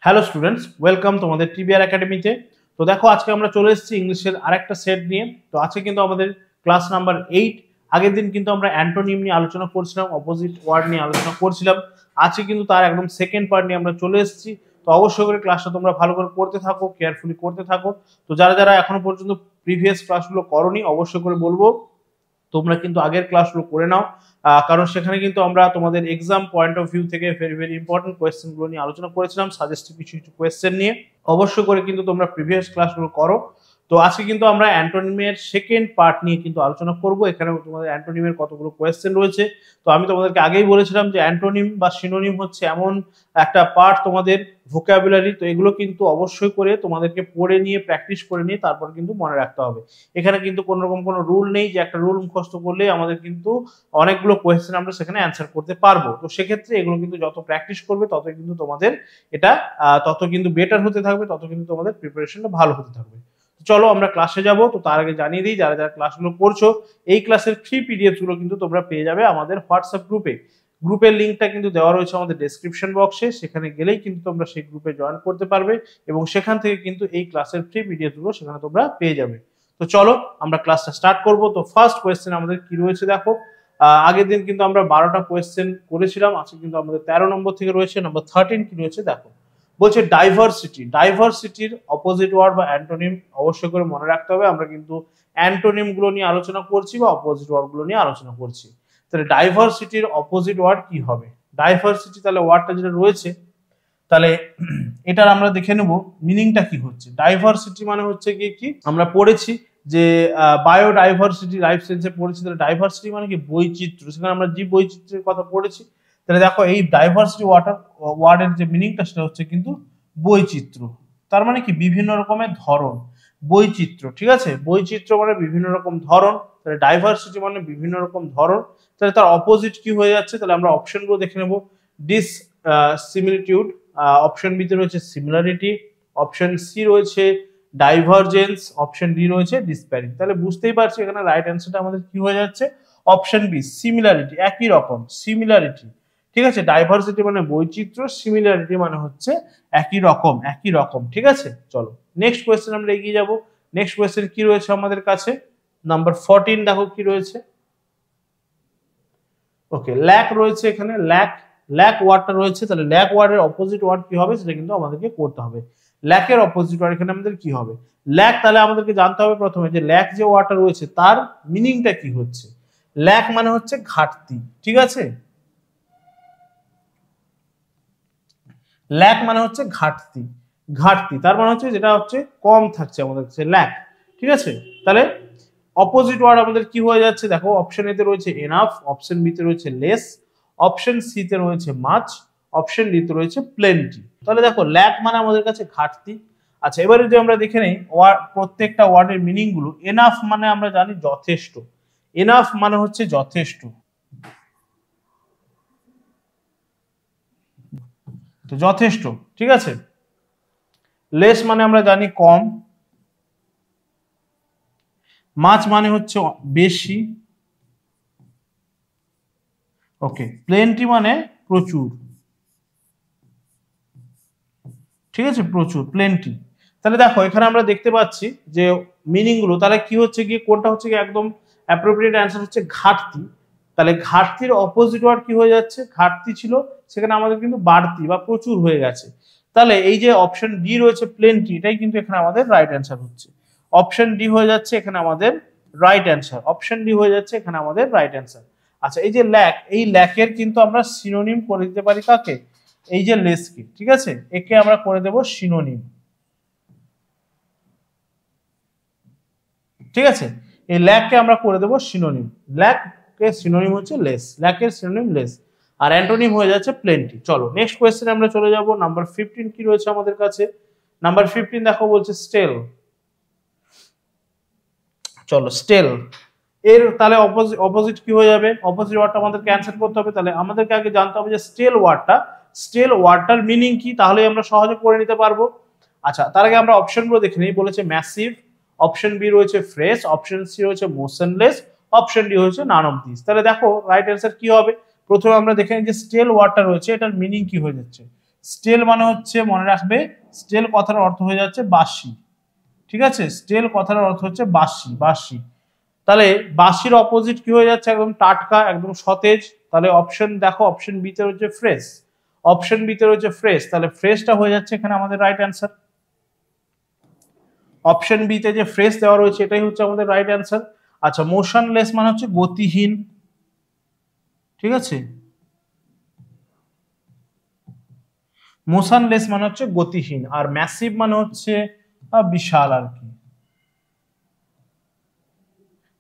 Hello students, welcome তোমাদের TBR একাডেমিতে। তো দেখো, আজকে আমরা চলে এসেছি ইংলিশের আরেকটা সেট নিয়ে। তো আজকে কিন্তু আমাদের ক্লাস নাম্বার 8। আগের দিন কিন্তু আমরা অ্যান্টোনিম নিয়ে আলোচনা করছিলাম, অপোজিট ওয়ার্ড নিয়ে আলোচনা করছিলাম। আজকে কিন্তু তার একদম সেকেন্ড পার্ট নিয়ে আমরা চলে এসেছি। তো অবশ্যই করে ক্লাসটা তোমরা ভালো করে করতে থাকো, কেয়ারফুলি করতে থাকো। তো যারা যারা এখনো পর্যন্ত প্রিভিয়াস ক্লাসগুলো করোনি, অবশ্যই করে বলবো তোমরা কিন্তু আগের ক্লাসগুলো করে নাও, কারণ সেখানে কিন্তু আমরা তোমাদের এক্সাম পয়েন্ট অফ ভিউ থেকে ভেরি ভেরি ইম্পর্টেন্ট কোয়েশ্চেনগুলো নিয়ে আলোচনা করেছিলাম, সাজেস্টিভ কিছু কিছু কোয়েশ্চেন নিয়ে। অবশ্যই করে কিন্তু তোমরা প্রিভিয়াস ক্লাসগুলো করো। তো আজকে কিন্তু আমরা অ্যান্টোনিমের সেকেন্ড পার্ট নিয়ে কিন্তু আলোচনা করব। এখানে তোমাদের অ্যান্টোনিমের কতগুলো কোয়েশ্চেন রয়েছে। তো আমি তোমাদেরকে আগেই বলেছিলাম যে অ্যান্টোনিম বা সিনোনিম হচ্ছে এমন একটা পার্ট তোমাদের ভোকাবুলারি। তো এগুলো কিন্তু অবশ্যই করে তোমাদেরকে পড়ে নিয়ে প্র্যাকটিস করে নিয়ে তারপর কিন্তু মনে রাখতে হবে। এখানে কিন্তু কোনো রকম কোনো রুল নেই যে একটা রুল মুখস্থ করলে আমাদের কিন্তু অনেকগুলো কোয়েশ্চেন আমরা সেখানে অ্যান্সার করতে পারবো। তো সেক্ষেত্রে এগুলো কিন্তু যত প্র্যাকটিস করবে তত কিন্তু তোমাদের এটা তত কিন্তু বেটার হতে থাকবে, তত কিন্তু তোমাদের প্রিপারেশনটা ভালো হতে থাকবে। চলো আমরা ক্লাসে যাব। তো তার আগে জানিয়ে দিই, যারা যারা ক্লাসগুলো করছো, এই ক্লাসের ফ্রি পিডিএফ গুলো কিন্তু তোমরা পেয়ে যাবে আমাদের হোয়াটসঅ্যাপ গ্রুপে। গ্রুপের লিঙ্কটা কিন্তু দেওয়া রয়েছে আমাদের ডেসক্রিপশন বক্সে, সেখানে গেলেই কিন্তু তোমরা সেই গ্রুপে জয়েন করতে পারবে এবং সেখান থেকে কিন্তু এই ক্লাসের ফ্রি পিডিএফ গুলো সেখানে তোমরা পেয়ে যাবে। তো চলো আমরা ক্লাসটা স্টার্ট করব। তো ফার্স্ট কোয়েশ্চেন আমাদের কি রয়েছে দেখো। আগের দিন কিন্তু আমরা 12টা কোয়েশ্চেন করেছিলাম, আজকে কিন্তু আমাদের 13 নম্বর থেকে রয়েছে। নাম্বার 13 কি রয়েছে দেখো। বলছে ডাইভার্সিটি। ডাইভার্সিটির অপোজিট ওয়ার্ড বা অ্যান্টোনিম অবশ্যই করে মনে রাখতে হবে। আমরা কিন্তু অ্যান্টোনিম গুলো নিয়ে আলোচনা করছি বা অপোজিট ওয়ার্ড গুলো নিয়ে আলোচনা করছি। তাহলে ডাইভার্সিটির অপোজিট ওয়ার্ড কি হবে? ডাইভার্সিটি তাহলে ওয়ার্ডটা যেটা রয়েছে, তাহলে এটার আমরা দেখে নেব মিনিংটা কি হচ্ছে। ডাইভার্সিটি মানে হচ্ছে কি আমরা পড়েছি যে বায়োডাইভার্সিটি লাইফ সায়েন্সে পড়েছি। তাহলে ডাইভার্সিটি মানে কি বৈচিত্র্য, সেখানে আমরা জীব বৈচিত্র্যের কথা পড়েছি। তাহলে দেখো এই ডাইভার্সিটি ওয়ার্ডের যে মিনিংটা সেটা হচ্ছে কিন্তু বৈচিত্র্য। তার মানে কি বিভিন্ন রকমের ধরন, বৈচিত্র্য। ঠিক আছে, বৈচিত্র্য মানে বিভিন্ন রকম ধরন। তাহলে ডাইভার্সিটি মানে বিভিন্ন রকম ধরন। তাহলে তার অপোজিট কি হয়ে যাচ্ছে? তাহলে আমরা অপশনগুলো দেখে নেব। ডিস সিমিলিটিউড, অপশন বি তে রয়েছে সিমিলারিটি, অপশন সি রয়েছে ডাইভারজেন্স, অপশন ডি রয়েছে ডিসপ্যারিটি। তাহলে বুঝতেই পারছি এখানে রাইট অ্যান্সারটা আমাদের কি হয়ে যাচ্ছে, অপশন বি সিমিলারিটি, একই রকম, সিমিলারিটি। ঠিক আছে, ডাইভার্সিটি মানে বৈচিত্র্য, সিমিলারিটি মানে হচ্ছে একই রকম, একই রকম। ঠিক আছে, চলো নেক্সট কোয়েশ্চেন আমরা এগিয়ে যাব। নেক্সট কোয়েশ্চেন কি রয়েছে আমাদের কাছে, নাম্বার 14 দেখো কি রয়েছে। ওকে, ল্যাক রয়েছে এখানে, ল্যাক, ল্যাক ওয়ার্ডটা রয়েছে। তাহলে ল্যাক ওয়ার্ডের অপোজিট ওয়ার্ড কি হবে সেটা কিন্তু আমাদেরকে করতে হবে। ল্যাকের অপোজিট ওয়ার্ড এখানে আমাদের কি হবে? ল্যাক। তাহলে আমাদেরকে জানতে হবে প্রথমে যে ল্যাক যে ওয়ার্ডটা রয়েছে তার মিনিংটা কি হচ্ছে। ল্যাক মানে হচ্ছে ঘাটতি। ঠিক আছে, ল্যাক মানে হচ্ছে ঘাটতি, ঘাটতি তার মানে হচ্ছে যেটা হচ্ছে কম থাকছে আমাদের কাছে, ল্যাক। ঠিক আছে, তাহলে অপোজিট ওয়ার্ড আমাদের কি হয়ে যাচ্ছে দেখো। অপশন এ তে রয়েছে এনাফ, অপশন বি তে রয়েছে লেস, অপশন সি তে রয়েছে মাচ, অপশন ডি তে রয়েছে প্লেন্টি। তাহলে দেখো ল্যাক মানে আমাদের কাছে ঘাটতি। আচ্ছা, এবারে যদি আমরা দেখে নেই প্রত্যেকটা ওয়ার্ডের মিনিং গুলো। এনাফ মানে আমরা জানি যথেষ্ট, এনাফ মানে হচ্ছে যথেষ্ট, তো যথেষ্ট। ঠিক আছে, লেস মানে আমরা জানি কম, মাছ মানে হচ্ছে বেশি, ওকে, প্লেন্টি মানে প্রচুর। ঠিক আছে, প্রচুর, প্লেন্টি। তাহলে দেখো এখানে আমরা দেখতে পাচ্ছি যে মিনিং গুলো, তাহলে কি হচ্ছে গিয়ে, কোনটা হচ্ছে গিয়ে একদম অ্যাপ্রোপ্রিয়েট অ্যান্সার হচ্ছে ঘাটতি। তাহলে ঘাটতির অপোজিট ওয়ার্ড কি হয়ে যাচ্ছে? ঘাটতি ছিল, সেখানে আমাদের কিন্তু বাড়তি বা প্রচুর হয়ে গেছে। তাহলে এই যে অপশন ডি রয়েছে প্লেন্টি, এটাই কিন্তু এখানে আমাদের রাইট অ্যান্সার হচ্ছে। অপশন ডি হয়ে যাচ্ছে এখানে আমাদের রাইট অ্যান্সার, অপশন ডি হয়ে যাচ্ছে এখানে আমাদের রাইট অ্যান্সার। আচ্ছা, এই যে ল্যাক, এই ল্যাকের কিন্তু আমরা সিনোনিম করে দিতে পারি কাকে? এই যে লেসকে। ঠিক আছে, একে আমরা করে দেব সিনোনিম। ঠিক আছে, এই ল্যাককে আমরা করে দেব সিনোনিম। ল্যাকের সিনোনিম হচ্ছে লেস, ল্যাকের সিনোনিম লেস, আর অ্যান্টোনিম হয়ে যাচ্ছে প্লেন্টি। চলো নেক্সট কোয়েশ্চেনে আমরা চলে যাব। নাম্বার 15 কি রয়েছে আমাদের কাছে। নাম্বার 15 দেখো, বলছে স্টেল। চলো স্টেল এর তাহলে অপোজিট কি হয়ে যাবে? অপোজিট ওয়ার্ডটা আমাদেরকে অ্যানসার করতে হবে। তাহলে আমাদেরকে আগে জানতে হবে যে স্টেল ওয়ার্ডটার মিনিং কি, তাহলে আমরা সহজে করে নিতে পারবো। আচ্ছা, তার আগে আমরা অপশনগুলো দেখে নিই। বলেছে ম্যাসিভ, অপশন বি রয়েছে ফ্রেশ, অপশন সি রয়েছে মোশনলেস, অপশন ডি হচ্ছে নান অফ দিস। তাহলে দেখো রাইট অ্যান্সার কি হবে। প্রথমে আমরা দেখে নিই যে স্টেল ওয়ার্ডটা রয়েছে, এটার মিনিং কি হয়ে যাচ্ছে। স্টেল মানে হচ্ছে, মনে রাখবে, স্টেল কথার অর্থ হয়ে যাচ্ছে বাসি। ঠিক আছে, স্টেল কথার অর্থ হচ্ছে বাসি, বাসি। তাহলে বাসির অপোজিট কি হয়ে যাচ্ছে? একদম টাটকা, একদম সতেজ। তাহলে অপশন দেখো, অপশন বি তে রয়েছে ফ্রেশ, অপশন বি তে রয়েছে ফ্রেশ। তাহলে ফ্রেশটা হয়ে যাচ্ছে এখানে আমাদের রাইট অ্যান্সার। অপশন বি তে যে ফ্রেশ দেওয়া রয়েছে এটাই হচ্ছে আমাদের রাইট অ্যান্সার। আচ্ছা, মোশনলেস মানে হচ্ছে গতিহীন। ঠিক আছে, মোশনলেস মানে হচ্ছে গতিহীন, আর ম্যাসিভ মানে হচ্ছে বিশাল আর কি,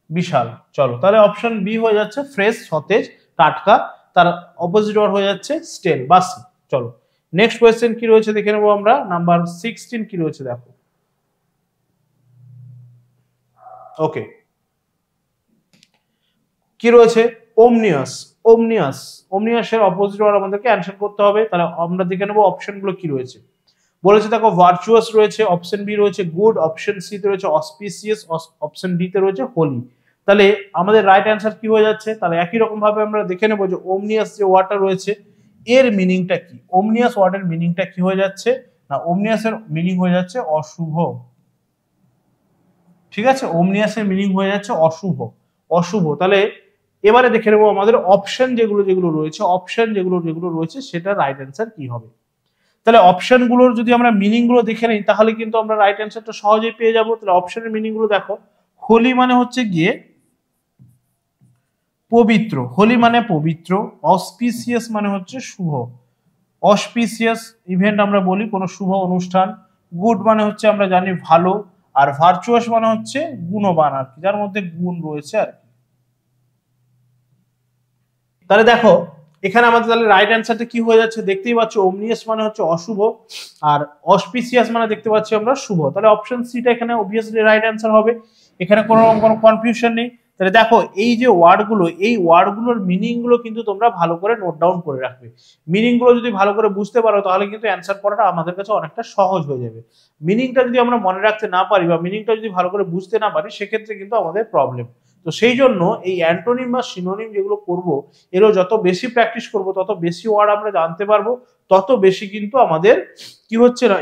বিশাল। চলো, তাহলে অপশন বি হয়ে যাচ্ছে ফ্রেশ, সতেজ, টাটকা। তার অপোজিট ওয়ার্ড হয়ে যাচ্ছে স্টেল, বাসি। চলো, নেক্সট কোয়েশ্চেন কি রয়েছে দেখে নেবো আমরা। নাম্বার 16 কি রয়েছে দেখো। ওকে, কি রয়েছে? ওমনিয়াস। ওমনিয়াস, ওমনিয়াসের অপোজিট ওয়ার্ড আমাদেরকে অ্যানসার করতে হবে। তাহলে আমরা দেখে নেবো অপশনগুলো কি রয়েছে। বলেছে দেখো, ভার্চুয়াস রয়েছে, অপশন বি রয়েছে গুড, অপশন সি তে রয়েছে অসপিসিয়াস, অপশন ডি তে রয়েছে হোলি। তাহলে আমাদের রাইট অ্যান্সার কি হয়ে যাচ্ছে? তাহলে একই রকম ভাবে আমরা দেখে নেবো যে ওমনিয়াস যে ওয়ার্ডটা রয়েছে এর মিনিংটা কি। ওমনিয়াস ওয়ার্ডের মিনিংটা কি হয়ে যাচ্ছে? না, ওমনিয়াসের মিনিং হয়ে যাচ্ছে অশুভ। ঠিক আছে, ওমনিয়াসের মিনিং হয়ে যাচ্ছে অশুভ, অশুভ। তাহলে এবারে দেখে নেবো আমাদের অপশন যেগুলো যেগুলো রয়েছে, অপশন যেগুলো যেগুলো রয়েছে সেটা রাইট অ্যান্সার কি হবে। তাহলে অপশনগুলোর যদি আমরা মিনিং গুলো দেখে নিই তাহলে কিন্তু আমরা রাইট অ্যান্সারটা সহজেই পেয়ে যাবো। তাহলে অপশনের মিনিং গুলো দেখো। হোলি মানে হচ্ছে গিয়ে পবিত্র, হোলি মানে পবিত্র। অসপিসিয়াস মানে হচ্ছে শুভ, অসপিসিয়াস ইভেন্ট আমরা বলি কোনো শুভ অনুষ্ঠান। গুড মানে হচ্ছে আমরা জানি ভালো। আর ভার্চুয়াস মানে হচ্ছে গুণবান আর কি, যার মধ্যে গুণ রয়েছে আর কি। তাহলে দেখো এখানে আমাদের তাহলে রাইট অ্যান্সারটা কি হয়ে যাচ্ছে দেখতেই পাচ্ছ। ওমনিয়াস মানে হচ্ছে অশুভ, আর অসপিসিয়াস মানে দেখতে পাচ্ছি আমরা শুভ। তাহলে অপশন সিটা এখানে অবভিয়াসলি রাইট অ্যান্সার হবে। এখানে কোনো কনফিউশন নেই। তাহলে দেখো এই যে ওয়ার্ডগুলো, এই ওয়ার্ডগুলোর মিনিং গুলো কিন্তু তোমরা ভালো করে নোট ডাউন করে রাখবে। মিনিং গুলো যদি ভালো করে বুঝতে পারো তাহলে কিন্তু অ্যান্সার করাটা আমাদের কাছে অনেকটা সহজ হয়ে যাবে। মিনিংটা যদি আমরা মনে রাখতে না পারি বা মিনিংটা যদি ভালো করে বুঝতে না পারি সেক্ষেত্রে কিন্তু আমাদের প্রবলেম। তো সেই জন্য এই অ্যান্টোনিম বা সিনোনিম যেগুলো করব এরও যত বেশি প্র্যাকটিস করব তত বেশি ওয়ার্ড আমরা জানতে পারবো, তত বেশি কিন্তু আমাদের কি হচ্ছে না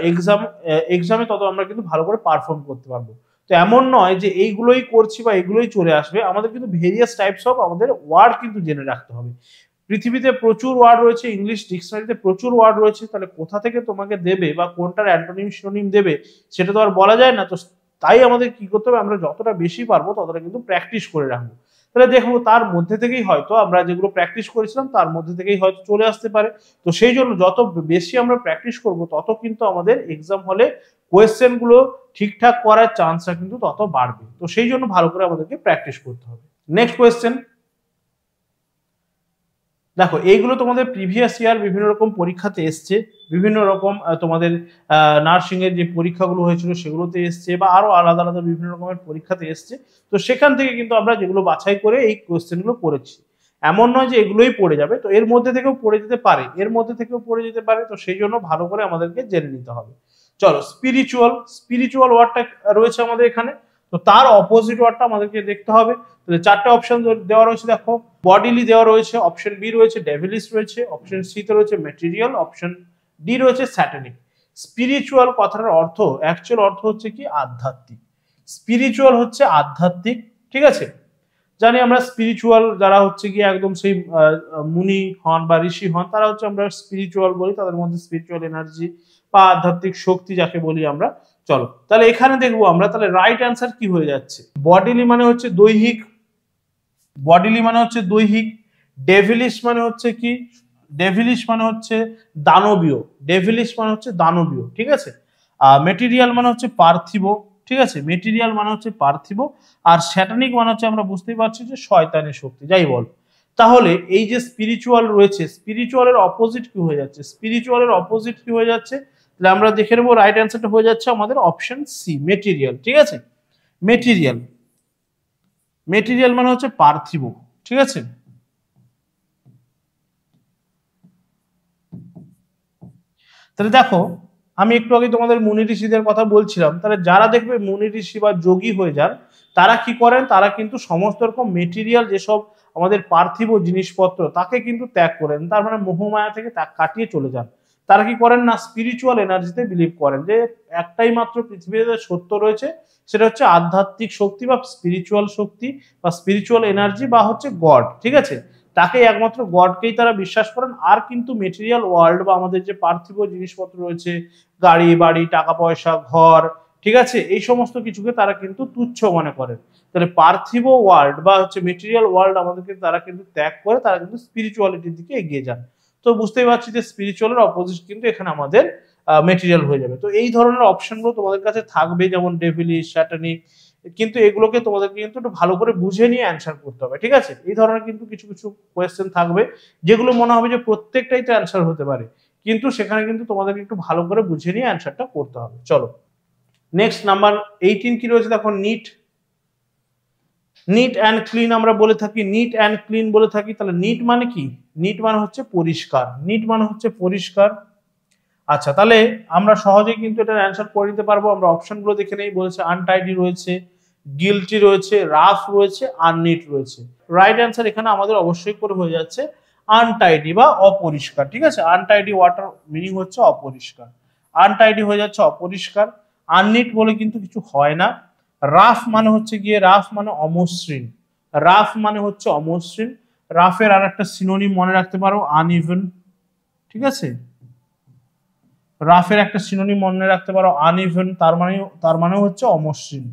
এক্সামে তত আমরা কিন্তু ভালো করে পারফর্ম করতে পারবো। তো এমন নয় যে এইগুলোই করছি বা এগুলোই চলে আসবে, আমাদের কিন্তু ভেরিয়াস টাইপস অফ আমাদের ওয়ার্ড কিন্তু জেনে রাখতে হবে। পৃথিবীতে প্রচুর ওয়ার্ড রয়েছে, ইংলিশ ডিকশনারিতে প্রচুর ওয়ার্ড রয়েছে। তাহলে কোথা থেকে তোমাকে দেবে বা কোনটার অ্যান্টোনিম সিনোনিম দেবে সেটা তো আর বলা যায় না। তো তাই আমাদের কি করতে হবে, আমরা যতটা বেশি পারবো ততটা কিন্তু প্র্যাকটিস করে রাখবো। তাহলে দেখবো তার মধ্যে থেকেই হয়তো আমরা যেগুলো প্র্যাকটিস করেছিলাম তার মধ্যে থেকেই হয়তো চলে আসতে পারে। তো সেই জন্য যত বেশি আমরা প্র্যাকটিস করব তত কিন্তু আমাদের এক্সাম হলে কোয়েশ্চেন গুলো ঠিকঠাক করার চান্সটা কিন্তু তত বাড়বে। তো সেই জন্য ভালো করে আমাদেরকে প্র্যাকটিস করতে হবে। নেক্সট কোয়েশ্চেন দেখো, এইগুলো তোমাদের প্রিভিয়াস ইয়ার বিভিন্ন রকম পরীক্ষাতে এসছে, বিভিন্ন রকম তোমাদের নার্সিং এর যে পরীক্ষাগুলো হয়েছিল সেগুলোতে এসছে, বা আরো আলাদা আলাদা বিভিন্ন রকমের পরীক্ষাতে এসছে। তো সেখান থেকে কিন্তু আমরা যেগুলো বাছাই করে এই কোয়েশ্চেনগুলো পড়েছি। এমন নয় যে এগুলোই পড়ে যাবে, তো এর মধ্যে থেকেও পড়ে যেতে পারে, এর মধ্যে থেকেও পড়ে যেতে পারে। তো সেই জন্য ভালো করে আমাদেরকে জেনে নিতে হবে। চলো, স্পিরিচুয়াল, স্পিরিচুয়াল ওয়ার্ডটা রয়েছে আমাদের এখানে। তো তার অপোজিট ওয়ার্ডটা আমাদেরকে দেখতে হবে। তাহলে চারটে অপশন দেওয়া রয়েছে দেখো। বডিলি দেওয়া রয়েছে, অপশন বি রয়েছে ডেভিলিশ রয়েছে, অপশন সি তে রয়েছে ম্যাটেরিয়াল, অপশন ডি রয়েছে স্যাটানিক। স্পিরিচুয়াল কথাটার অর্থ, অ্যাকচুয়াল অর্থ হচ্ছে কি আধ্যাত্মিক। স্পিরিচুয়াল হচ্ছে আধ্যাত্মিক। ঠিক আছে, জানি আমরা স্পিরিচুয়াল যারা হচ্ছে কি একদম সেই মুনি হন বা ঋষি হন তারা হচ্ছে আমরা স্পিরিচুয়াল বলি, তাদের মধ্যে স্পিরিচুয়াল এনার্জি বা আধ্যাত্মিক শক্তি যাকে বলি আমরা। চলো, তাহলে এখানে দেখবো আমরা তাহলে রাইট অ্যান্সার কি হয়ে যাচ্ছে। বডিলি মানে হচ্ছে দৈহিক, বডিলি মানে হচ্ছে দৈহিক। ডেভিলিশ মানে হচ্ছে কি, ডেভিলিশ মানে হচ্ছে দানবীয়, ডেভিলিশ মানে হচ্ছে দানবীয়। ঠিক আছে, মেটেরিয়াল মানে হচ্ছে পার্থিব। ঠিক আছে, মেটেরিয়াল মানে হচ্ছে পার্থিব। আর স্যাটানিক মানে হচ্ছে আমরা বুঝতেই পারছি যে শয়তানের শক্তি, যাই বল। তাহলে এই যে স্পিরিচুয়াল রয়েছে, স্পিরিচুয়ালের অপোজিট কি হয়ে যাচ্ছে, স্পিরিচুয়ালের অপোজিট কি হয়ে যাচ্ছে? তাহলে আমরা দেখে নেবো রাইট অ্যান্সারটা হয়ে যাচ্ছে আমাদের অপশন সি, মেটেরিয়াল। ঠিক আছে, মেটেরিয়াল, মেটেরিয়াল মানে হচ্ছে পার্থিব। ঠিক আছে, তাহলে দেখো আমি একটু আগে তোমাদের মুনি ঋষিদের কথা বলছিলাম। তাহলে যারা দেখবে মুনি ঋষি বা যোগী হয়ে যান তারা কি করেন, তারা কিন্তু সমস্ত রকম মেটেরিয়াল যেসব আমাদের পার্থিব জিনিসপত্র তাকে কিন্তু ত্যাগ করেন, তার মানে মোহমায়া থেকে ত্যাগ কাটিয়ে চলে যান। তারা কি করেন না, স্পিরিচুয়াল এনার্জিতে বিলিভ করেন, যে একটাই মাত্র পৃথিবীতে সত্য রয়েছে, সেটা হচ্ছে আধ্যাত্মিক শক্তি বা স্পিরিচুয়াল শক্তি বা স্পিরিচুয়াল এনার্জি বা হচ্ছে গড। ঠিক আছে, তাকে একমাত্র গডকেই তারা বিশ্বাস করেন। আর কিন্তু মেটেরিয়াল ওয়ার্ল্ড বা আমাদের যে পার্থিব জিনিসপত্র রয়েছে, গাড়ি বাড়ি টাকা পয়সা ঘর, ঠিক আছে, এই সমস্ত কিছুকে তারা কিন্তু তুচ্ছ মনে করেন। তাহলে পার্থিব ওয়ার্ল্ড বা হচ্ছে মেটেরিয়াল ওয়ার্ল্ড আমাদেরকে তারা কিন্তু ত্যাগ করে তারা কিন্তু স্পিরিচুয়ালিটির দিকে এগিয়ে যান। তো বুঝতেই পারছি যে স্পিরিচুয়ালের অপোজিট কিন্তু এখানে আমাদের মেটেরিয়াল হয়ে যাবে। তো এই ধরনের অপশনগুলো তোমাদের কাছে থাকবে, যেমন ডেভিলিশ, স্যাটানিক, কিন্তু এগুলোকে তোমাদেরকে কিন্তু একটু ভালো করে বুঝে নিয়ে অ্যান্সার করতে হবে। ঠিক আছে, এই ধরনের কিন্তু কিছু কিছু কোয়েশ্চেন থাকবে যেগুলো মনে হবে যে প্রত্যেকটাই তো অ্যান্সার হতে পারে, কিন্তু সেখানে কিন্তু তোমাদেরকে একটু ভালো করে বুঝে নিয়ে অ্যান্সারটা করতে হবে। চলো নেক্সট নাম্বার 18 কি রয়েছে দেখো, নিট। নিট অ্যান্ড ক্লিন আমরা বলে থাকি, নিট অ্যান্ড ক্লিন বলে থাকি। তাহলে নিট মানে কি? নিট মানে হচ্ছে পরিষ্কার, নিট মানে হচ্ছে পরিষ্কার। আচ্ছা, তাহলে আমরা সহজেই কিন্তু এটার অ্যান্সার করে নিতে পারবো। আমরা অপশনগুলো দেখে নেই। বলেছে আনটাইডি রয়েছে, গিলটি রয়েছে, রাফ রয়েছে, আননিট রয়েছে। রাইট অ্যান্সার এখানে আমাদের অবশ্যই করে হয়ে যাচ্ছে আনটাইডি বা অপরিষ্কার। ঠিক আছে, আনটাইডি ওয়াটার মিনিং হচ্ছে অপরিষ্কার, আনটাইডি হয়ে যাচ্ছে অপরিষ্কার। আননিট বলে কিন্তু কিছু হয় না। রাফ মানে হচ্ছে গিয়ে, রাফ মানে অমসৃণ, রাফ মানে হচ্ছে অমসৃণ। রাফের আর একটা সিনোনিম মনে রাখতে পারো, আনইভেন। ঠিক আছে, রাফের একটা সিনোনিম মনে রাখতে পারো আনইভেন, তার মানে হচ্ছে অমসৃণ।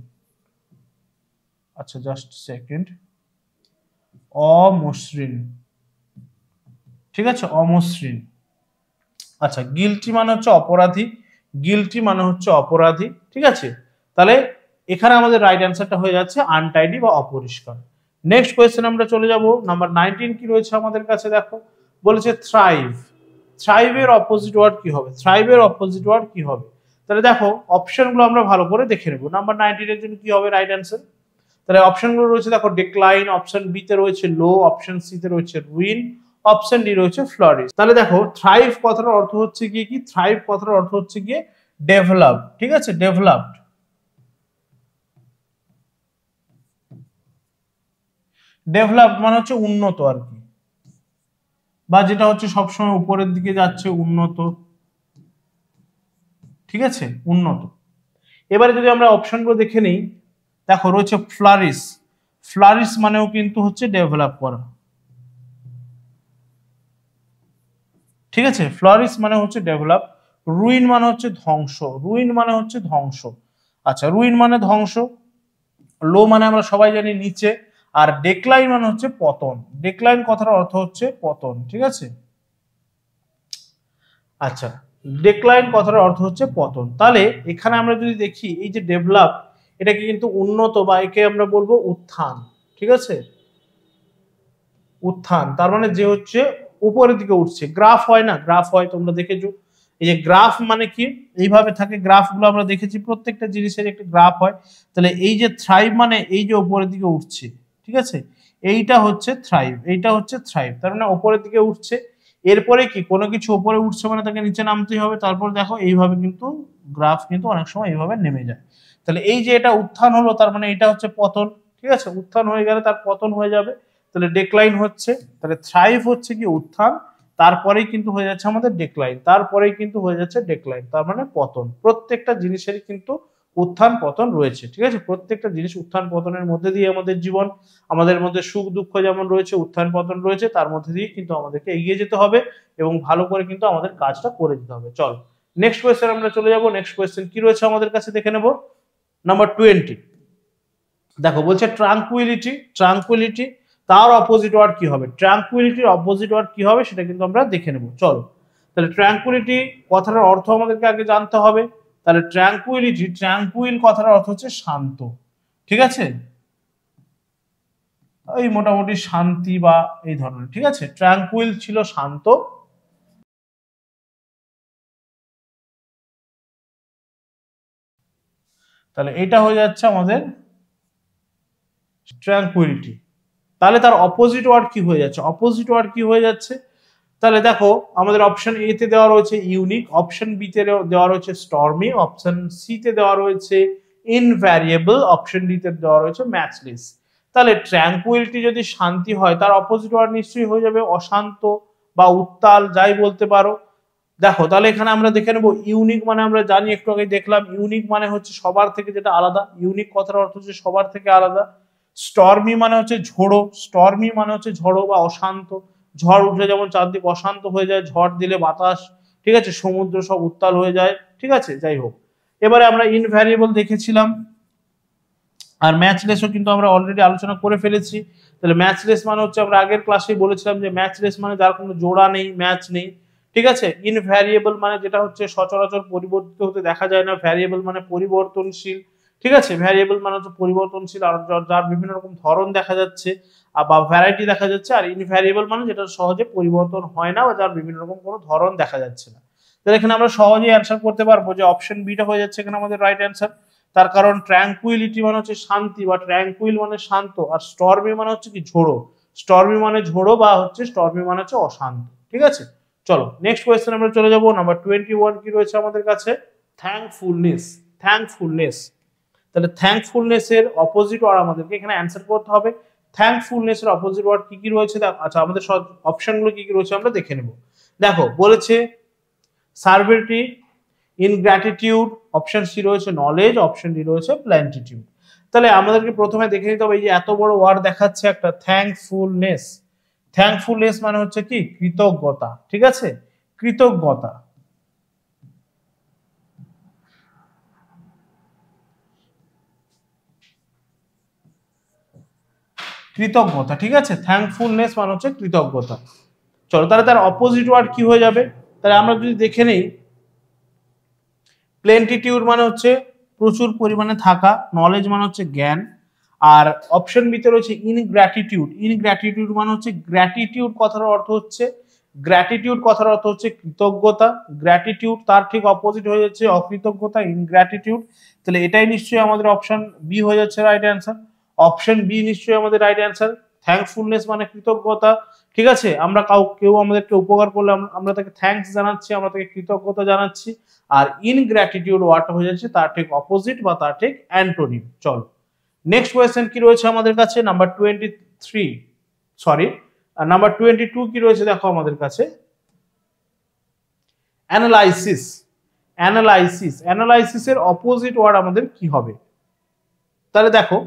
আচ্ছা জাস্ট সেকেন্ড, অমসৃণ। ঠিক আছে, অমসৃণ। আচ্ছা, গিলটি মানে হচ্ছে অপরাধী, গিলটি মানে হচ্ছে অপরাধী। ঠিক আছে, তাহলে এখানে আমাদের রাইট অ্যান্সারটা হয়ে যাচ্ছে আনটাইডি বা অপরিষ্কার। নেক্সট কোয়েশ্চেন আমরা চলে যাব। নাম্বার 19 কি রয়েছে আমাদের কাছে দেখো, বলেছে থ্রাইভ। থ্রাইভের অপোজিট ওয়ার্ড কি হবে? থ্রাইভের অপোজিট ওয়ার্ড কি হবে? তাহলে দেখো অপশনগুলো আমরা ভালো করে দেখে নেব। নাম্বার 19 এর জন্য কি হবে রাইট অ্যান্সার? তাহলে অপশনগুলো রয়েছে দেখো, ডিক্লাইন, অপশন বি তে রয়েছে লো, অপশন সি তে রয়েছে রুইন, অপশন ডি রয়েছে ফ্লারিশ। তাহলে দেখো থ্রাইভ কথাটার অর্থ হচ্ছে গিয়ে কি? থ্রাইভ কথাটার অর্থ হচ্ছে গিয়ে ডেভেলপ। ঠিক আছে, ডেভেলপড। ডেভেলপড মানে হচ্ছে উন্নত আর কি, বা যেটা হচ্ছে সবসময় উপরের দিকে যাচ্ছে, উন্নত। ঠিক আছে, উন্নত। এবারে যদি আমরা অপশনগুলো দেখে নিই, দেখো রয়েছে ফ্লারিশ। ফ্লারিশ মানেও কিন্তু হচ্ছে ডেভেলপ করা। ঠিক আছে, ফ্লারিশ মানে হচ্ছে ডেভেলপ। রুইন মানে হচ্ছে ধ্বংস, রুইন মানে হচ্ছে ধ্বংস। আচ্ছা, রুইন মানে ধ্বংস। লো মানে আমরা সবাই জানি নিচে। আর ডেক্লাইন মানে হচ্ছে পতন, ডেক্লাইন কথার অর্থ হচ্ছে পতন। ঠিক আছে, আচ্ছা, ডেক্লাইন কথার অর্থ হচ্ছে পতন। তাহলে এখানে আমরা যদি দেখি, এই যে ডেভেলপ, এটাকে কিন্তু উন্নত বা একে আমরা বলবো উত্থান। ঠিক আছে, উত্থান তার মানে যে হচ্ছে উপরের দিকে উঠছে। গ্রাফ হয় না, গ্রাফ হয়, তোমরা দেখেছো। এই যে গ্রাফ মানে কি, এইভাবে থাকে গ্রাফগুলো আমরা দেখেছি, প্রত্যেকটা জিনিসের একটা গ্রাফ হয়। তাহলে এই যে থ্রাইভ মানে এই যে উপরের দিকে উঠছে। ঠিক আছে, এইটা হচ্ছে থ্রাইভ, এইটা হচ্ছে থ্রাইভ, তার মানে উপরের দিকে উঠছে। এরপরে কি, কোনো কিছু উপরে উঠছে মানে তাকে নিচে নামতেই হবে। তারপর দেখো এইভাবে কিন্তু গ্রাফ কিন্তু অনেক সময় এইভাবে নেমে যায়। তাহলে এই যে এটা উত্থান হলো, তার মানে এটা হচ্ছে পতন। ঠিক আছে, উত্থান হয়ে গেলে তার পতন হয়ে যাবে। তাহলে ডেক্লাইন হচ্ছে, তাহলে থ্রাইভ হচ্ছে কি উত্থান, তারপরেই কিন্তু হয়ে যাচ্ছে আমাদের ডেক্লাইন, তারপরেই কিন্তু হয়ে যাচ্ছে ডেক্লাইন, তার মানে পতন। প্রত্যেকটা জিনিসেরই কিন্তু উত্থান পতন রয়েছে। ঠিক আছে, প্রত্যেকটা জিনিস উত্থান পতনের মধ্যে দিয়ে আমাদের জীবন, আমাদের মধ্যে সুখ দুঃখ যেমন রয়েছে, উত্থান পতন রয়েছে, তার মধ্যে দিয়ে কিন্তু আমাদেরকে এগিয়ে যেতে হবে এবং ভালো করে কিন্তু আমাদের কাজটা করে দিতে হবে। চল নেক্সট কোয়েশ্চেন আমরা চলে যাব। নেক্সট কোয়েশ্চেন কি রয়েছে আমাদের কাছে দেখে নেব। নাম্বার 20 দেখো, বলছে ট্রাঙ্কুইলিটি। ট্রাঙ্কুইলিটি তার অপোজিট ওয়ার্ড কি হবে? ট্রাঙ্কুইলিটির অপোজিট ওয়ার্ড কি হবে সেটা কিন্তু আমরা দেখে নেব। চলো, তাহলে ট্রাঙ্কুইলিটি কথাটার অর্থ আমাদেরকে আগে জানতে হবে। তাহলে ট্রাঙ্কুইলিটি, ট্রাঙ্কুইল কথাটার অর্থ হচ্ছে শান্ত। ঠিক আছে, এই মোটামুটি শান্তি বা এই ধরনের। ঠিক আছে, ট্রাঙ্কুইল ছিল শান্ত। তাহলে এটা হয়ে যাচ্ছে আমাদের ট্রাঙ্কুইলিটি। তাহলে তার অপোজিট ওয়ার্ড কি হয়ে যাচ্ছে? অপোজিট ওয়ার্ড কি হয়ে যাচ্ছে? তাহলে দেখো আমাদের অপশন এ তে দেওয়া রয়েছে ইউনিক, অপশন বি তে দেওয়া রয়েছে স্টর্মি, অপশন সি তে দেওয়া রয়েছে ইনভ্যারিয়েবল, অপশন ডি তে দেওয়া রয়েছে ম্যাচলেস। তাহলে ট্র্যাঙ্কুইলিটি যদি শান্তি হয়, তার অপোজিট ওয়ার্ড নিশ্চয়ই হয়ে যাবে অশান্ত বা উত্তাল, যাই বলতে পারো। দেখো তাহলে এখানে আমরা দেখে নেবো ইউনিক মানে আমরা জানি, একটু আগে দেখলাম, ইউনিক মানে হচ্ছে সবার থেকে যেটা আলাদা, ইউনিক কথার অর্থ হচ্ছে সবার থেকে আলাদা। স্টর্মি মানে হচ্ছে ঝোড়ো, স্টর্মি মানে হচ্ছে ঝড়ো বা অশান্ত, ঝড় উঠলে যেমন চারদিক অশান্ত হয়ে যায়, ঝড় দিলে বাতাস, ঠিক আছে, সমুদ্র সব উত্তাল হয়ে যায়, ঠিক আছে, যাই হোক। এবারে আমরা ইনভ্যারিয়েবল দেখেছিলাম, আর ম্যাচলেসও কিন্তু আমরা অলরেডি আলোচনা করে ফেলেছি। তাহলে ম্যাচলেস মানে হচ্ছে আমরা আগের ক্লাসেই বলেছিলাম যে ম্যাচলেস মানে যার কোনো জোড়া নেই, ম্যাচ নেই, ঠিক আছে। ইনভ্যারিয়েবল মানে যেটা হচ্ছে সচরাচর পরিবর্তিত হতে দেখা যায় না, ভ্যারিয়েবল মানে পরিবর্তনশীল, ঠিক আছে, ভ্যারিয়েবল মানে হচ্ছে পরিবর্তনশীল আর যার বিভিন্ন রকম ধরন দেখা যাচ্ছে বা ভ্যারাইটি দেখা যাচ্ছে। আর ইনভ্যারিয়েবল মানে যেটা সহজে পরিবর্তন হয় না বা যার বিভিন্ন রকম কোনো ধরন দেখা যাচ্ছে না। তাহলে এখানে আমরা সহজেই অ্যান্সার করতে পারবো যে অপশন বিটা হয়ে যাচ্ছে এখানে আমাদের রাইট অ্যান্সার। তার কারণ ট্র্যাঙ্কুইলিটি মানে হচ্ছে শান্তি বা ট্র্যাঙ্কুইল মানে শান্ত, আর স্টর্মি মানে হচ্ছে কি ঝোড়ো, স্টর্মি মানে ঝোড়ো বা হচ্ছে স্টর্মি মানে হচ্ছে অশান্ত, ঠিক আছে। চলো নেক্সট কোয়েশ্চেন আমরা চলে যাব। নাম্বার 21 কি রয়েছে আমাদের কাছে? থ্যাঙ্কফুলনেস, থ্যাঙ্কফুলনেস। তাহলে থ্যাঙ্কফুলনেস এর অপোজিট ওয়ার্ড আমাদেরকে এখানে অ্যান্সার করতে হবে। থ্যাঙ্কফুলনেস এর অপোজিট ওয়ার্ড কি কি রয়েছে? আচ্ছা আমাদের সব অপশনগুলো কি কি রয়েছে আমরা দেখে নেব। দেখো বলেছে সার্ভিটি, ইনগ্র্যাটিটিউড, অপশন সি রয়েছে নলেজ, অপশন ডি রয়েছে প্ল্যান্টিটিউড। তাহলে আমাদেরকে প্রথমে দেখে নিতে হবে এই যে এত বড় ওয়ার্ড দেখাচ্ছে একটা থ্যাঙ্কফুলনেস। থ্যাঙ্কফুলনেস মানে হচ্ছে কি কৃতজ্ঞতা, ঠিক আছে, কৃতজ্ঞতা। কৃতজ্ঞতা, ঠিক আছে, থ্যাঙ্কফুলনেস মানে হচ্ছে কৃতজ্ঞতা। চলো তাহলে তার অপোজিট ওয়ার্ড কি হয়ে যাবে? তাহলে আমরা যদি দেখে নেই, প্লেন্টিটিউড মানে হচ্ছে প্রচুর পরিমাণে থাকা, নলেজ মানে হচ্ছে জ্ঞান, আর অপশন বিতে রয়েছে ইনগ্র্যাটিটিউড। ইনগ্র্যাটিটিউড মানে হচ্ছে গ্র্যাটিটিউড কথার অর্থ হচ্ছে, গ্র্যাটিটিউড কথার অর্থ হচ্ছে কৃতজ্ঞতা, গ্র্যাটিটিউড তার ঠিক অপোজিট হয়ে যাচ্ছে অকৃতজ্ঞতা, ইনগ্র্যাটিটিউড। তাহলে এটাই নিশ্চয়ই আমাদের অপশন বি হয়ে যাচ্ছে রাইট অ্যান্সার। অপশন বি নিশ্চয়ই আমাদের রাইট অ্যান্সার। থ্যাঙ্কফুলনেস মানে কৃতজ্ঞতা, ঠিক আছে, আমরা কেউ আমাদেরকে উপকার করলে আমরা তাকে থ্যাঙ্কস জানাচ্ছি, আমরা তাকে কৃতজ্ঞতা জানাচ্ছি। আর ইনগ্র্যাটিটিউড ওয়ার্ডটা হয়ে যাচ্ছে তার ঠিক অপোজিট বা তার ঠিক অ্যান্টোনিম। চলো নেক্সট কোয়েশ্চেন কি রয়েছে আমাদের কাছে? নাম্বার 23, সরি নাম্বার 22 কি রয়েছে দেখো আমাদের কাছে? অ্যানালাইসিস। অ্যানালাইসিস, অ্যানালাইসিসের অপোজিট ওয়ার্ড আমাদের কি হবে? তাহলে দেখো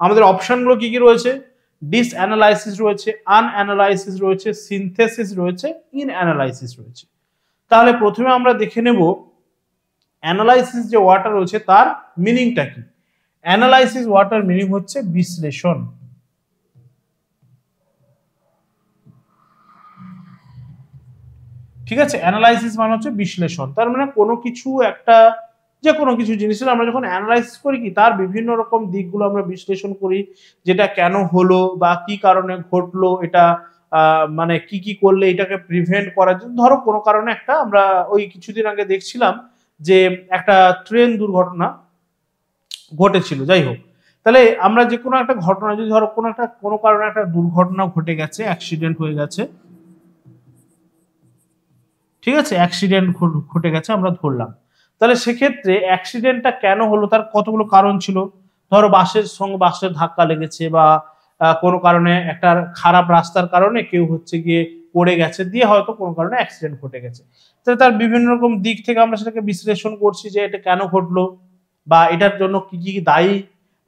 আমাদের অপশনগুলো কি কি রয়েছে? ডিসঅ্যানালাইসিস রয়েছে, আনঅ্যানালাইসিস রয়েছে, সিনথেসিস রয়েছে, ইনঅ্যানালাইসিস রয়েছে। তাহলে প্রথমে আমরা দেখে নেব অ্যানালাইসিস যে ওয়ার্ডটা রয়েছে তার মিনিংটা কি। অ্যানালাইসিস ওয়ার্ডটার মিনিং হচ্ছে বিশ্লেষণ, ঠিক আছে। অ্যানালাইসিস মানে হচ্ছে বিশ্লেষণ, তার মানে কোনো কিছু একটা, যে কোনো কিছু জিনিসের আমরা যখন অ্যানালাইসিস করি কি তার বিভিন্ন রকম দিকগুলো আমরা বিশ্লেষণ করি, যেটা কেন হলো বা কি কারণে ঘটলো, এটা মানে কি কি করলে এটাকে প্রিভেন্ট করা যায়। ধরো কোনো কারণে একটা, আমরা ওই কিছুদিন আগে দেখছিলাম যে একটা ট্রেন দুর্ঘটনা ঘটেছিল, যাই হোক। তাহলে আমরা যে কোনো একটা ঘটনা, যদি ধরো কোনো কারণে একটা দুর্ঘটনা ঘটে গেছে, অ্যাক্সিডেন্ট হয়ে গেছে, ঠিক আছে, অ্যাক্সিডেন্ট ঘটে গেছে আমরা ধরলাম। তাহলে সেক্ষেত্রে অ্যাক্সিডেন্টটা কেন হলো তার কতগুলো কারণ ছিল। ধরো বাসের সঙ্গে বাসের ধাক্কা লেগেছে, বা কোনো কারণে একটা খারাপ রাস্তার কারণে কেউ হচ্ছে গিয়ে পড়ে গেছে, দিয়ে হয়তো কোনো কারণে অ্যাক্সিডেন্ট ঘটে গেছে। তাহলে তার বিভিন্ন রকম দিক থেকে আমরা সেটাকে বিশ্লেষণ করছি যে এটা কেন ঘটলো, বা এটার জন্য কি কি দায়ী,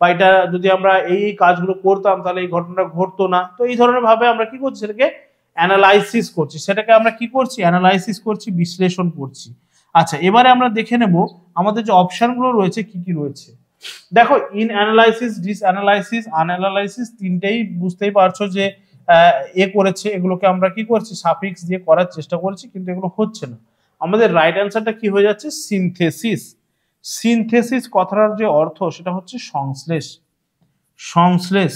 বা এটা যদি আমরা এই কাজগুলো করতাম তাহলে এই ঘটনাটা ঘটতো না। তো এই ধরনের ভাবে আমরা কি করছি, সেটাকে অ্যানালাইসিস করছি, সেটাকে আমরা কি করছি, অ্যানালাইসিস করছি, বিশ্লেষণ করছি। আচ্ছা এবারে আমরা দেখে নেব আমাদের যে অপশনগুলো রয়েছে কি কি রয়েছে। দেখো ইন অ্যানালাইসিস, ডিস অ্যানালাইসিস, আনঅ্যানালাইসিস, তিনটেই বুঝতেই পারছো যে করেছে, এগুলোকে আমরা কি করছি, সাফিক্স দিয়ে করার চেষ্টা করছি, কিন্তু এগুলো হচ্ছে না। আমাদের রাইট অ্যান্সারটা কি হয়ে যাচ্ছে, সিনথেসিস। সিনথেসিস কথাটার যে অর্থ সেটা হচ্ছে সংশ্লেষ, সংশ্লেষ,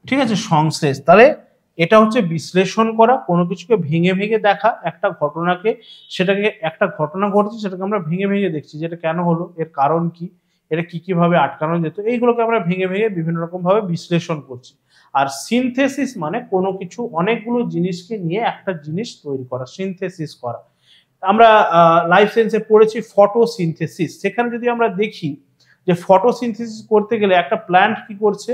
ঠিক আছে, সংশ্লেষ। তাহলে এটা হচ্ছে বিশ্লেষণ করা, কোনো কিছুকে ভেঙে ভেঙে দেখা, একটা ঘটনাকে, সেটাকে একটা ঘটনা ঘটেছে সেটাকে আমরা ভেঙে ভেঙে দেখছি, যেটা কেন হলো, এর কারণ কি, এটা কি কিভাবে আটকানো যেত, এইগুলোকে আমরা ভেঙে ভেঙে বিভিন্ন রকম ভাবে বিশ্লেষণ করছি। আর সিনথেসিস মানে কোনো কিছু, অনেকগুলো জিনিসকে নিয়ে একটা জিনিস তৈরি করা, সিনথেসিস করা। আমরা লাইফ সায়েন্সে পড়েছি ফটোসিনথেসিস। সেখানে যদি আমরা দেখি যে ফটোসিনথেসিস করতে গেলে একটা প্ল্যান্ট কি করছে,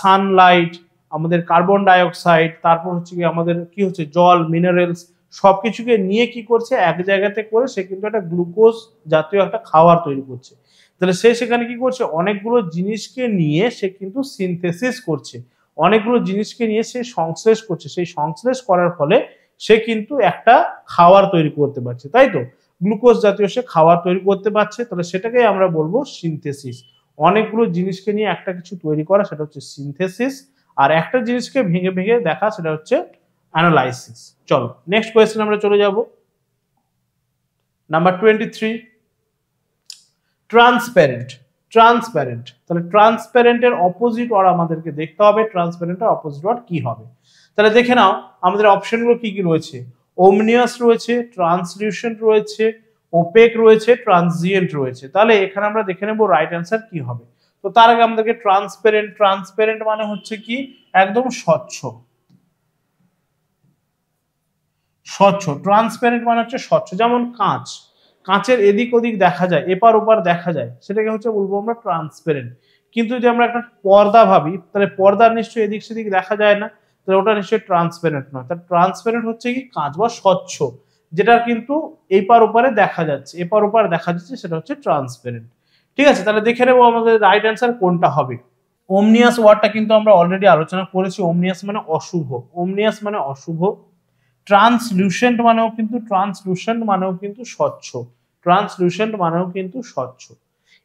সানলাইট আমাদের কার্বন ডাইঅক্সাইড, তারপর হচ্ছে কি আমাদের কি হচ্ছে জল, মিনারেলস সবকিছুকে নিয়ে কি করছে এক জায়গাতে করে সে কিন্তু একটা গ্লুকোজ জাতীয় একটা খাবার তৈরি করছে। তাহলে সে সেখানে কি করছে অনেকগুলো জিনিসকে নিয়ে সে কিন্তু সিনথেসিস করছে, অনেকগুলো জিনিসকে নিয়ে সে সংশ্লেষ করছে, সেই সংশ্লেষ করার ফলে সে কিন্তু একটা খাবার তৈরি করতে পারছে, তাই তো গ্লুকোজ জাতীয় সে খাবার তৈরি করতে পারছে। তাহলে সেটাকেই আমরা বলবো সিনথেসিস। অনেকগুলো জিনিসকে নিয়ে একটা কিছু তৈরি করা সেটা হচ্ছে সিনথেসিস, আর একটা জিনিসকে ভেঙে ভেঙে দেখা সেটা হচ্ছে অ্যানালাইসিস। চলো নেক্সট কোয়েশ্চেন আমরা চলে যাব। Number 23, transparent. ট্রান্সপারেন্ট, তাহলে ট্রান্সপারেন্টের অপোজিট ওয়ার্ড আমাদেরকে দেখতে হবে, ট্রান্সপারেন্টের অপোজিট ওয়ার্ড কি হবে। তাহলে দেখে নাও আমাদের অপশনগুলো কি কি রয়েছে। ওমনিয়াস রয়েছে, ট্রান্সলিউশন রয়েছে, ওপেক রয়েছে, ট্রানজিয়েন্ট রয়েছে। তাহলে এখানে আমরা দেখে নেব রাইট অ্যান্সার কি হবে। তো তার আগে আমাদেরকে ট্রান্সপারেন্ট, ট্রান্সপারেন্ট মানে হচ্ছে কি একদম স্বচ্ছ, স্বচ্ছ। ট্রান্সপারেন্ট মানে হচ্ছে স্বচ্ছ, যেমন কাঁচ, কাঁচের এদিক ওদিক দেখা যায়, এপার ওপার দেখা যায়, সেটাকে হচ্ছে বলবো আমরা ট্রান্সপারেন্ট। কিন্তু যদি আমরা একটা পর্দা ভাবি তাহলে পর্দার নিশ্চয়ই এদিক সেদিক দেখা যায় না, তাহলে ওটা নিশ্চয়ই ট্রান্সপারেন্ট নয়। তাহলে ট্রান্সপারেন্ট হচ্ছে কি কাঁচ বা স্বচ্ছ, যেটা কিন্তু এপার ওপারে দেখা যাচ্ছে, এপার ওপার দেখা যাচ্ছে, সেটা হচ্ছে ট্রান্সপারেন্ট। ঠিক আছে, তাহলে দেখে নেবো আমাদের রাইট অ্যান্সার কোনটা হবে। ওমনিয়াস ওয়ার্ডটা কিন্তু আমরা অলরেডি আলোচনা করেছি, ওমনিয়াস মানে অশুভ, ওমনিয়াস মানে অশুভ। ট্রান্সলুসেন্ট মানেও কিন্তু, ট্রান্সলুসেন্ট মানেও কিন্তু স্বচ্ছ, ট্রান্সলুসেন্ট মানেও কিন্তু স্বচ্ছ।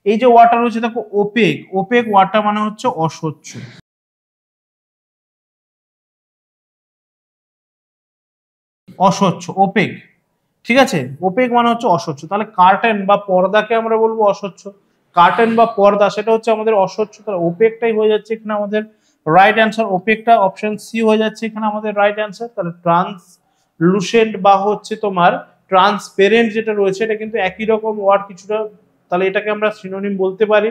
এই যে ওয়াটার রয়েছে দেখো ওপেক, ওপেক ওয়াটার মানে হচ্ছে অস্বচ্ছ, অস্বচ্ছ ওপেক। ঠিক আছে, ওপেক মানে হচ্ছে অস্বচ্ছ। তাহলে কার্টেন বা পর্দাকে আমরা বলবো অস্বচ্ছ, কার্টেন বা পর্দা সেটা হচ্ছে আমাদের অস্বচ্ছ। তাহলে ওপেকটাই হয়ে যাচ্ছে এখানে আমাদের রাইট অ্যান্সার, ওপেকটা অপশন সি হয়ে যাচ্ছে এখানে আমাদের রাইট অ্যান্সার। তাহলে ট্রান্সলুসেন্ট বা হচ্ছে তোমার ট্রান্সপেরেন্ট যেটা রয়েছে এটা কিন্তু একই রকম ওয়ার্ড কিছুটা, তাহলে এটাকে আমরা সিনোনিম বলতে পারি।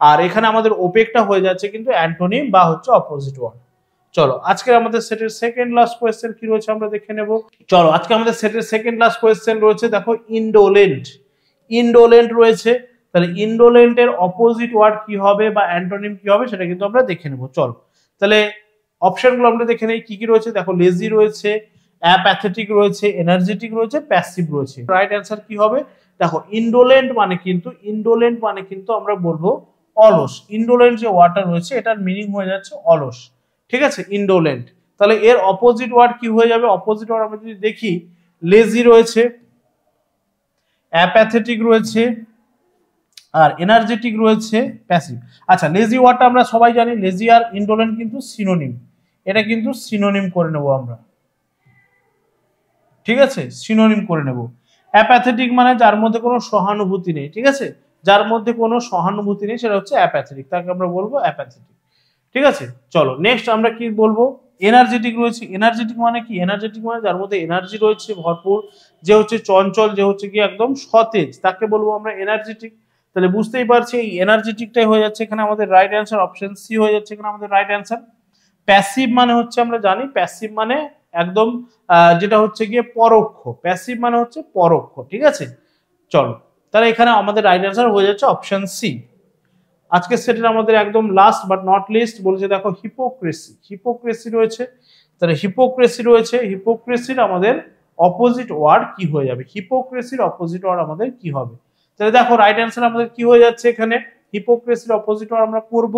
আর এখানে আমাদের ওপেকটা হয়ে যাচ্ছে কিন্তু অ্যান্টোনিম বা হচ্ছে অপোজিট ওয়ার্ড। চলো আজকে আমাদের সেটের সেকেন্ড লাস্ট কোয়েশ্চেন কি রয়েছে আমরা দেখে নেব। চলো আজকে আমাদের সেটের সেকেন্ড লাস্ট কোয়েশ্চেন রয়েছে দেখো ইনডোলেন্ট। ইনডোলেন্ট রয়েছে, তাহলে ইনডোলেন্টের অপোজিট ওয়ার্ড কি হবে বা অ্যান্টোনিম কি হবে সেটা কিন্তু আমরা দেখে নেব। চলো তাহলে অপশনগুলো আমরা দেখে নেই কি কি রয়েছে। দেখো লেজি রয়েছে, অ্যাপ্যাথেটিক রয়েছে, এনার্জেটিক রয়েছে, প্যাসিভ রয়েছে। রাইট অ্যান্সার কি হবে দেখো ইনডোলেন্ট মানে কিন্তু, ইনডোলেন্ট মানে কিন্তু আমরা বলবো অলস। ইনডোলেন্ট যে ওয়ার্ডটা রয়েছে এটার মিনিং হয়ে যাচ্ছে অলস। ঠিক আছে, ইনডোলেন্ট। তাহলে এর অপোজিট ওয়ার্ড কি হয়ে যাবে, অপোজিট ওয়ার্ড আমরা যদি দেখি লেজি রয়েছে, অ্যাপ্যাথেটিক রয়েছে, আর এনার্জেটিক রয়েছে, প্যাসিভ। আচ্ছা লেজি ওয়ার্ডটা আমরা সবাই জানি, লেজি আর ইনডোলেন্ট কিন্তু সিনোনিম, এটা কিন্তু সিনোনিম করে নেব আমরা। ঠিক আছে, সিনোনিম করে নেব। অ্যাপ্যাথেটিক মানে যার মধ্যে কোনো সহানুভূতি নেই, ঠিক আছে, যার মধ্যে কোনো সহানুভূতি নেই সেটা হচ্ছে অ্যাপ্যাথেটিক, তাকে আমরা বলবো অ্যাপ্যাথেটিক। ঠিক আছে, চলো নেক্সট আমরা কি বলবো। এনার্জেটিক রয়েছে, এনার্জেটিক মানে কি, এনার্জেটিক মানে যার মধ্যে এনার্জি রয়েছে ভরপুর, যে হচ্ছে চঞ্চল, যে হচ্ছে কি একদম সতেজ, তাকে বলবো আমরা এনার্জেটিক। তাহলে বুঝতেই পারছি এই এনার্জেটিকটাই হয়ে যাচ্ছে এখানে আমাদের রাইট অ্যান্সার, অপশন সি হয়ে যাচ্ছে এখানে আমাদের রাইট অ্যান্সার। প্যাসিভ মানে হচ্ছে আমরা জানি, প্যাসিভ মানে একদম যেটা হচ্ছে গিয়ে পরোক্ষ, প্যাসিভ মানে হচ্ছে পরোক্ষ। ঠিক আছে, চলো তাহলে এখানে আমাদের রাইট অ্যান্সার হয়ে যাচ্ছে অপশন সি। আজকের সেটের আমাদের একদম লাস্ট বাট নট লিস্ট বলেছে দেখো হিপোক্রেসি। হিপোক্রেসি রয়েছে, তাহলে হিপোক্রেসি রয়েছে, হিপোক্রেসির আমাদের অপোজিট ওয়ার্ড কি হয়ে যাবে, হিপোক্রেসির অপোজিট ওয়ার্ড আমাদের কি হবে। তাহলে দেখো রাইট অ্যান্সার আমাদের কি হয়ে যাচ্ছে এখানে, হিপোক্রেসির অপোজিট ওয়ার্ড আমরা করব।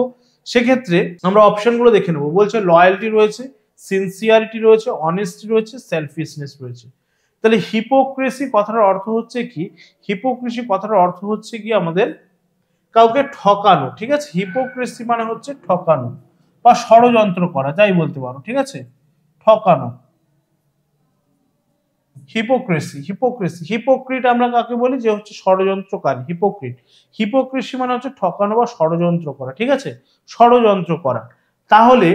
সেক্ষেত্রে আমরা অপশনগুলো দেখে নেবো। বলছে লয়্যালটি রয়েছে, সিনসিয়ারিটি রয়েছে, অনেস্টি রয়েছে, সেলফিশনেস রয়েছে। তাহলে হিপোক্রেসি কথাটার অর্থ হচ্ছে কি, হিপোক্রেসি কথাটার অর্থ হচ্ছে কি আমাদের কাউকে ঠকানো। ঠিক আছে, হিপোক্রেসি মানে হচ্ছে ঠকানো বা ষড়যন্ত্র করা, যাই বলতে পারো। ঠিক আছে, ঠকানো, হিপোক্রেসি। হিপোক্রেসি, হিপোক্রিট আমরা কাকে বলি, যে হচ্ছে ষড়যন্ত্রকারী, হিপোক্রিট। হিপোক্রেসি মানে হচ্ছে ঠকানো বা ষড়যন্ত্র করা। ঠিক আছে, ষড়যন্ত্র করা। তাহলে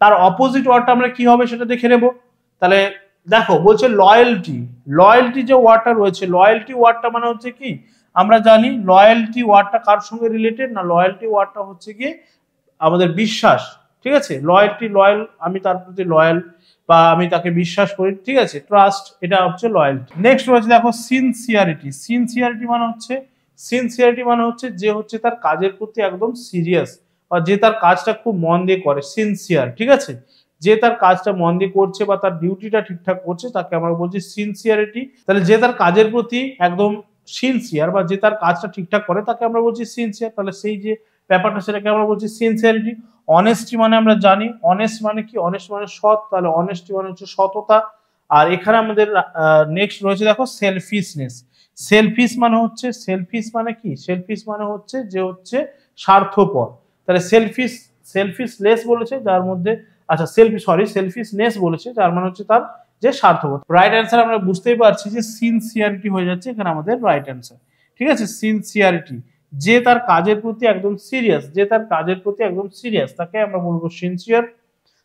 তার অপোজিট ওয়ার্ডটা আমরা কি হবে সেটা দেখে নেব। তাহলে দেখো বলছে লয়্যালটি, লয়্যালটি যে ওয়ার্ডটা রয়েছে, লয়্যালটি ওয়ার্ডটা মানে হচ্ছে কি আমরা জানি লয়্যালটি ওয়ার্ডটা কার সঙ্গে রিলেটেড না, লয়্যালটি ওয়ার্ডটা হচ্ছে কি আমাদের বিশ্বাস। ঠিক আছে, লয়্যালটি, লয়াল আমি তার প্রতি লয়াল বা আমি তাকে বিশ্বাস করি। ঠিক আছে, ট্রাস্ট, এটা হচ্ছে লয়্যালটি। নেক্সট রয়েছে দেখো সিনসিয়ারিটি। সিনসিয়ারিটি মানে হচ্ছে, সিনসিয়ারিটি মানে হচ্ছে যে হচ্ছে তার কাজের প্রতি একদম সিরিয়াস বা যে তার কাজটা খুব মন দিয়ে করে, সিনসিয়ার, ঠিক আছে? যে তার কাজটা মন দিয়ে করছে বা তার ডিউটিটা ঠিকঠাক করছে তাকে আমরা বলছি সিনসিয়ারিটি। তাহলে যে তার কাজের প্রতি একদম সিনসিয়ার বা যে তার কাজটা ঠিকঠাক করে তাকে আমরা বলছি সিনসিয়ার। তাহলে সেই যে ব্যাপারটা সেটাকে আমরা বলছি সিনসিয়ারিটি। অনেস্টি মানে আমরা জানি, অনেস্ট মানে কি? অনেস্ট মানে সৎ, তাহলে অনেস্টি মানে হচ্ছে সততা। আর এখানে আমাদের নেক্সট রয়েছে দেখো সেলফিশনেস। সেলফিশ মানে হচ্ছে, সেলফিশ মানে কি? সেলফিশ মানে হচ্ছে যে হচ্ছে স্বার্থপর। তাহলে সেলফিশলেস বলেছে যার মধ্যে, আচ্ছা সেলফিশনেস বলেছে যার মানে হচ্ছে তার যে স্বার্থপর। রাইট অ্যান্সার আমরা বুঝতেই পারছি যে সিনসিয়ারিটি হয়ে যাচ্ছে এখানে আমাদের রাইট অ্যান্সার, ঠিক আছে? সিনসিয়ারিটি, যে তার কাজের প্রতি একদম সিরিয়াস, যে তার কাজের প্রতি একদম সিরিয়াস তাকে আমরা বলবো সিনসিয়ার।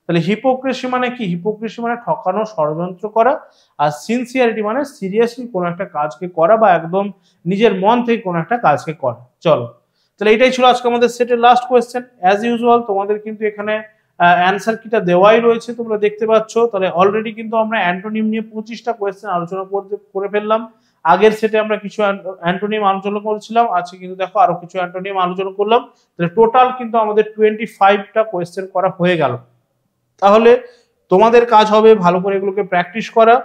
তাহলে হিপোক্রেসি মানে কি? হিপোক্রেসি মানে ঠকানো, ষড়যন্ত্র করা। আর সিনসিয়ারিটি মানে সিরিয়াসলি কোনো একটা কাজকে করা বা একদম নিজের মন থেকে কোনো একটা কাজকে করা। চলো, তাহলে এটাই ছিল আজকে আমাদের সেটের লাস্ট কোয়েশ্চেন। অ্যাজ ইউজুয়াল তোমাদের কিন্তু এখানে অ্যান্সার কিটা দেওয়াই রয়েছে, তোমরা দেখতে পাচ্ছ। তাহলে অলরেডি কিন্তু আমরা অ্যান্টোনিম নিয়ে 25টা কোয়েশ্চেন আলোচনা করে ফেললাম। আগের সেটে আমরা কিছু অ্যান্টোনিম আলোচনা করেছিলাম, আজকে কিন্তু দেখো আরো কিছু অ্যান্টোনিম আলোচনা করলাম। তাহলে টোটাল কিন্তু আমাদের 25টা কোয়েশ্চেন করা হয়ে গেল। তাহলে তোমাদের কাজ হবে ভালো করে এগুলোকে প্র্যাকটিস করা,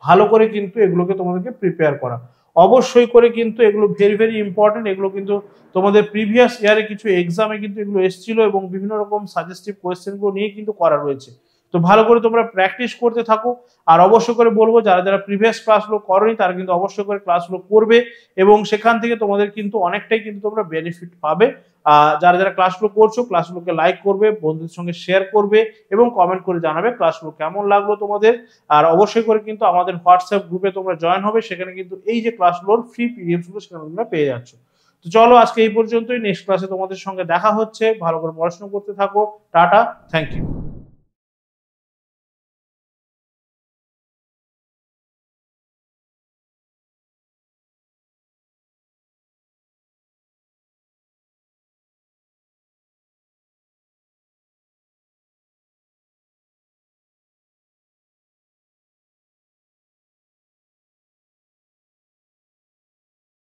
ভালো করে কিন্তু এগুলোকে তোমাদেরকে প্রিপেয়ার করা। অবশ্যই করে কিন্তু এগুলো ভেরি ভেরি ইম্পর্টেন্ট। এগুলো কিন্তু তোমাদের প্রিভিয়াস ইয়ারে কিছু এক্সামে কিন্তু এগুলো এসেছিল এবং বিভিন্ন রকম সাজেস্টিভ কোয়েশ্চেনগুলো নিয়ে কিন্তু করা রয়েছে। তো ভালো করে তোমরা প্র্যাকটিস করতে থাকো। আর অবশ্যই করে বলবো যারা যারা প্রিভিয়াস ক্লাসগুলো করোনি তারা কিন্তু অবশ্যই করে ক্লাসগুলো করবে এবং সেখান থেকে তোমাদের কিন্তু অনেকটাই কিন্তু তোমরা বেনিফিট পাবে। যারা যারা ক্লাসগুলো করছো ক্লাসগুলোকে লাইক করবে, বন্ধুদের সঙ্গে শেয়ার করবে এবং কমেন্ট করে জানাবে ক্লাসগুলো কেমন লাগলো তোমাদের। আর অবশ্যই করে কিন্তু আমাদের হোয়াটসঅ্যাপ গ্রুপে তোমরা জয়েন হবে, সেখানে কিন্তু এই যে ক্লাসগুলোর ফ্রি পিডিএফ গুলো সেখানে তোমরা পেয়ে যাচ্ছ। তো চলো আজকে এই পর্যন্তই, নেক্সট ক্লাসে তোমাদের সঙ্গে দেখা হচ্ছে। ভালো করে পড়াশোনা করতে থাকো। Tata, thank you.